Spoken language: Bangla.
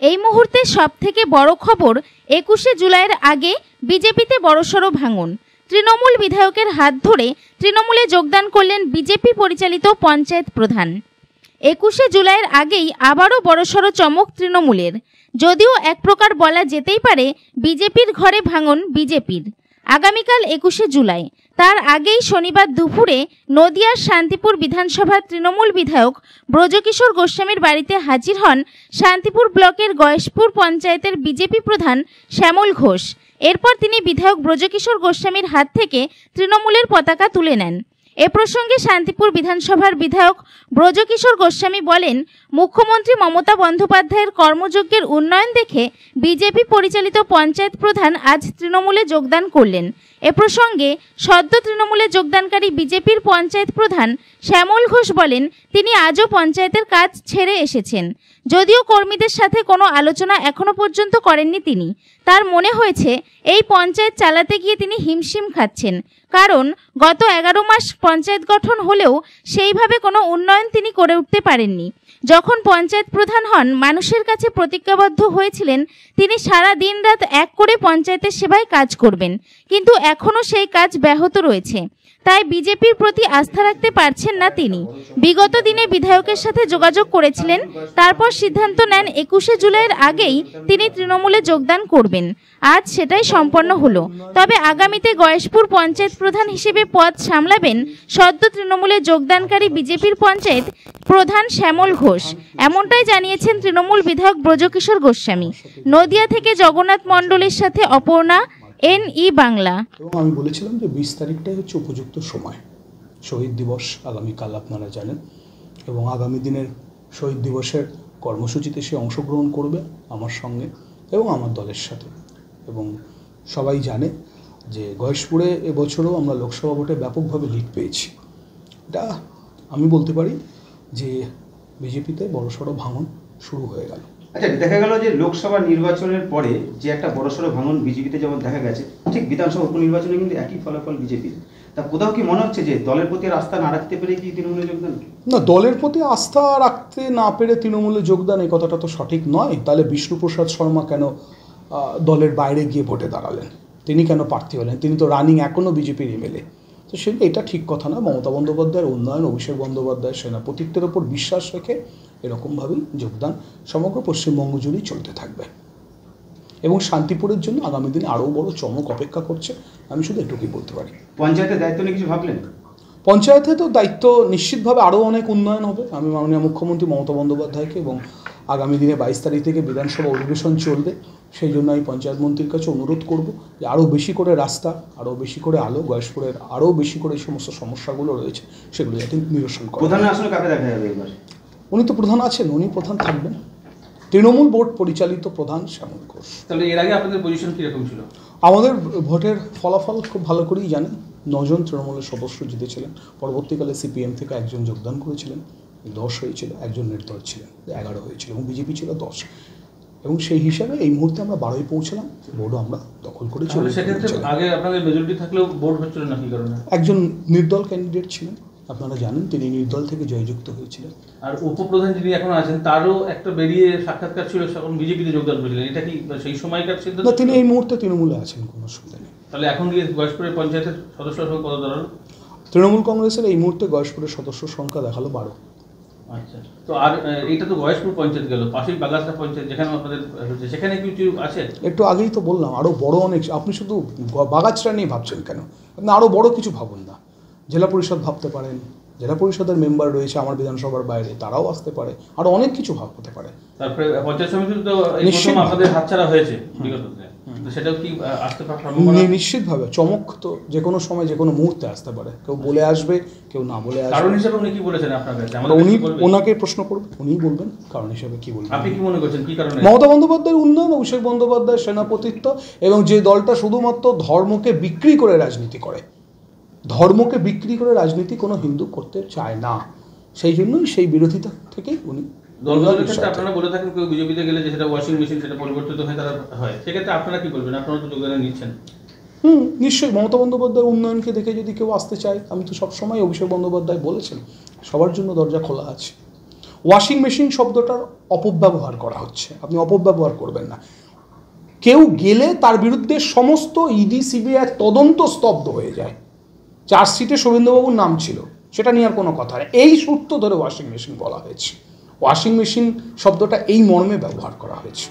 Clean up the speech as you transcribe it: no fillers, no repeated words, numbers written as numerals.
এই মুহূর্তে সবথেকে বড় খবর ২১শে জুলাইয়ের আগে বিজেপিতে বড়সড় ভাঙন। তৃণমূল বিধায়কের হাত ধরে তৃণমূলে যোগদান করলেন বিজেপি পরিচালিত পঞ্চায়েত প্রধান। ২১শে জুলাইয়ের আগেই আবারও বড়সড় চমক তৃণমূলের। যদিও এক প্রকার বলা যেতেই পারে বিজেপির ঘরে ভাঙন বিজেপির। আগামীকাল ২১শে জুলাই, তার আগেই শনিবার দুপুরে নদিয়ার শান্তিপুর বিধানসভার তৃণমূল বিধায়ক ব্রজকিশোর গোস্বামীর বাড়িতে হাজির হন শান্তিপুর ব্লকের গয়েশপুর পঞ্চায়েতের বিজেপি প্রধান শ্যামল ঘোষ। এরপর তিনি বিধায়ক ব্রজকিশোর গোস্বামীর হাত থেকে তৃণমূলের পতাকা তুলে নেন। এ প্রসঙ্গে শান্তিপুর বিধানসভার বিধায়ক ব্রজকিশোর গোস্বামী বলেন, মুখ্যমন্ত্রী মমতা বন্দ্যোপাধ্যায়ের কর্মযজ্ঞের উন্নয়ন দেখে বিজেপি পরিচালিত পঞ্চায়েত প্রধান আজ তৃণমূলে যোগদান করলেন। এ প্রসঙ্গে সদ্য তৃণমূলে যোগদানকারী বিজেপির পঞ্চায়েত প্রধান শ্যামল ঘোষ বলেন, তিনি আজও পঞ্চায়েতের কাজ ছেড়ে এসেছেন। যদিও কর্মীদের সাথে কোনো আলোচনা এখনো পর্যন্ত করেননি তিনি। তার মনে হয়েছে এই পঞ্চায়েত চালাতে গিয়ে তিনি হিমশিম খাচ্ছেন, কারণ গত ১১ মাস পঞ্চায়েত গঠন হলেও সেইভাবে কোনো উন্নয়ন তিনি করে উঠতে পারেননি। যখন পঞ্চায়েত প্রধান হন, মানুষের কাছে প্রতিজ্ঞাবদ্ধ হয়েছিলেন তিনি সারা দিন রাত এক করে পঞ্চায়েতের সেবায় কাজ করবেন, কিন্তু এখনও সেই কাজ ব্যাহত রয়েছে। তাই বিজেপির প্রতি আস্থা রাখতে পারছেন না তিনি। বিগত দিনে বিধায়কের সাথে যোগাযোগ করেছিলেন, তারপর সিদ্ধান্ত নেন ২১শে জুলাইয়ের আগেই তিনি তৃণমূলে যোগদান করবেন। আজ সেটাই সম্পন্ন হলো। তবে আগামীতে গয়েশপুর পঞ্চায়েত প্রধান হিসেবে পদ সামলাবেন সদ্য তৃণমূলে যোগদানকারী বিজেপির পঞ্চায়েত প্রধান শ্যামল ঘোষ। এমনটাই জানিয়েছেন তৃণমূল বিধায়ক ব্রজকিশোর গোস্বামী। নদিয়া থেকে জগন্নাথ মণ্ডলের সাথে অপর্ণা, NE বাংলা। আমি বলেছিলাম যে ২০ তারিখটাই হচ্ছে উপযুক্ত সময়। শহীদ দিবস আগামীকাল আপনারা জানেন, এবং আগামী দিনের শহীদ দিবসের কর্মসূচিতে সে অংশগ্রহণ করবে আমার সঙ্গে এবং আমার দলের সাথে। এবং সবাই জানে যে গয়েশপুরে এবছরও আমরা লোকসভা ভোটে ব্যাপকভাবে লিড পেয়েছি। এটা আমি বলতে পারি যে বিজেপিতে বড়সড় ভাঙন শুরু হয়ে গেল। আচ্ছা, দেখা গেল যে লোকসভা নির্বাচনের পরে যে একটা বড়সড় ভাঙন বিজেপিতে যেমন দেখা গেছে, ঠিক বিধানসভা উপনির্বাচনে কিন্তু একই ফলাফল বিজেপির। তা কোথাও কি মনে হচ্ছে যে দলের প্রতি আস্থা না রাখতে পেরে কি তৃণমূলে যোগদান? না, দলের প্রতি আস্থা রাখতে না পেরে তৃণমূলে যোগদান এই কথাটা তো সঠিক নয়। তাহলে বিষ্ণুপ্রসাদ শর্মা কেন দলের বাইরে গিয়ে ভোটে দাঁড়ালেন? তিনি কেন প্রার্থী হলেন? তিনি তো রানিং এখনও বিজেপির MLA। তো এটা ঠিক কথা না। মমতা বন্দ্যোপাধ্যায়ের উন্নয়ন, অভিষেক বন্দ্যোপাধ্যায়ের সেনাপতিত্বের ওপর বিশ্বাস রেখে এরকমভাবেই যোগদান সমগ্র পশ্চিমবঙ্গ জুড়েই চলতে থাকবে। এবং শান্তিপুরের জন্য আগামী দিনে আরও বড় চমক অপেক্ষা করছে। আমি শুধু এটুকুই বলতে পারি। পঞ্চায়েতের দায়িত্ব নিয়ে কিছু ভাবলেন? পঞ্চায়েতে তো দায়িত্ব নিশ্চিতভাবে আরও অনেক উন্নয়ন হবে। আমি মাননীয় মুখ্যমন্ত্রী মমতা বন্দ্যোপাধ্যায়কে এবং আগামী দিনে ২২ তারিখ থেকে বিধানসভা অধিবেশন চলবে, সেই জন্য আমি পঞ্চায়েত মন্ত্রীর কাছে অনুরোধ করব যে আরও বেশি করে রাস্তা, আরও বেশি করে আলো, গয়েশপুরের আরও বেশি করে এই সমস্ত সমস্যাগুলো রয়েছে সেগুলো যাতে নিরসন করে। প্রধান আসলে কাকে দেখা যাবে এবার? উনি তো প্রধান আছেন, উনি প্রধান থাকবেন। তৃণমূল বোর্ড পরিচালিত প্রধান শ্যামল ঘোষ। তাহলে এর আগে আপনাদের পজিশন কীরকম ছিল? আমাদের ভোটের ফলাফল খুব ভালো করেই জানেন। ৯ জন তৃণমূলের সদস্য জিতেছিলেন। পরবর্তীকালে CPM থেকে একজন যোগদান করেছিলেন, 10 হয়েছিল। একজন নির্দল ছিলেন, 11 হয়েছিল, এবং বিজেপি ছিল 10। এবং সেই হিসাবে এই মুহূর্তে আমরা 12-ই পৌঁছলাম। বোর্ডও আমরা দখল করে চলে। সেক্ষেত্রে আগে আপনাদের মেজরিটি থাকলেও বোর্ড হচ্ছিল না কি কারণে? একজন নির্দল ক্যান্ডিডেট ছিলেন, আপনারা জানেন, তিনি নির্দল থেকে জয়যুক্ত হয়েছিলেন। আর উপপ্রধান যিনি এখন আছেন তারও একটা বেরিয়ে সাক্ষাৎকার ছিল, তখন বিজেপিতে যোগদান করেছিলেন। এটা কি সেই সময়কার সিদ্ধান্ত? না, তিনি এই মুহূর্তে তৃণমূলে আছেন, কোনো অসুবিধা নেই। তাহলে এখন গিয়ে গয়েশপুরের পঞ্চায়েতের সদস্য সংখ্যা কত দাঁড়ালো? তৃণমূল কংগ্রেসের এই মুহূর্তে গয়েশপুরের সদস্য সংখ্যা দেখালো 12। আচ্ছা, তো আর এইটা তো গয়েশপুর পঞ্চায়েত গেল, পাশেই বাগাসরা পঞ্চায়েত যেখানে আপনাদের হচ্ছে, সেখানে কিছু আছে? একটু আগেই তো বললাম আরও বড় অনেক। আপনি শুধু বাগাছড়া নিয়ে ভাবছেন কেন? আপনি আরও বড় কিছু ভাবুন না। জেলা পরিষদ ভাবতে পারেন, জেলা পরিষদের মেম্বার রয়েছে আমার বিধানসভার বাইরে, তারাও আসতে পারে। আরও অনেক কিছু ভাবতে পারে। তারপরে পঞ্চায়েত সমিতির তো আপনাদের হাতছাড়া হয়েছে বিগত দিনে, সেটাও কি আসতে পারে? নিশ্চিতভাবে চমক তো যে কোনো সময় যে কোনো মুহূর্তে আসতে পারে। কেউ বলে আসবে, কেউ না বলে আসবে। কারণ হিসেবে উনি কি বলেছেন আপনার কাছে? উনি ওনাকে প্রশ্ন করবেন, উনিই বলবেন কারণ হিসেবে কি বলবেন। আপনি কি মনে করছেন কি কারণে? মমতা বন্দ্যোপাধ্যায়ের উন্নয়ন, অভিষেক বন্দ্যোপাধ্যায়ের সেনাপতিত্ব, এবং যে দলটা শুধুমাত্র ধর্মকে বিক্রি করে রাজনীতি করে, ধর্মকে বিক্রি করে রাজনীতি কোনো হিন্দু করতে চায় না, সেই জন্যই সেই বিরোধিতা থেকেই উনি। দলগুলোর ক্ষেত্রে আপনারা বলে থাকেন কেউ বিজেপিতে গেলে যে সেটা ওয়াশিং মেশিন, সেটা পরিবর্তিত হয়ে তারা হয়, সেক্ষেত্রে আপনারা কি বলবেন? আপনারা তো যোগদান নিচ্ছেন। নিশ্চয়ই মমতা বন্দ্যোপাধ্যায়ের উন্নয়নকে দেখে যদি কেউ আসতে চায়, আমি তো সবসময় অভিষেক বন্দ্যোপাধ্যায় বলেছেন সবার জন্য দরজা খোলা আছে। ওয়াশিং মেশিন শব্দটার অপব্যবহার করা হচ্ছে, আপনি অপব্যবহার করবেন না। কেউ গেলে তার বিরুদ্ধে সমস্ত ইডি সিবিআই তদন্ত স্তব্ধ হয়ে যায়। চার্জশিটে শোভেন্দুবাবুর নাম ছিল, সেটা নিয়ে আর কোনো কথা নেই। এই সূত্র ধরে ওয়াশিং মেশিন বলা হয়েছে। ওয়াশিং মেশিন শব্দটা এই মর্মে ব্যবহার করা হয়েছে।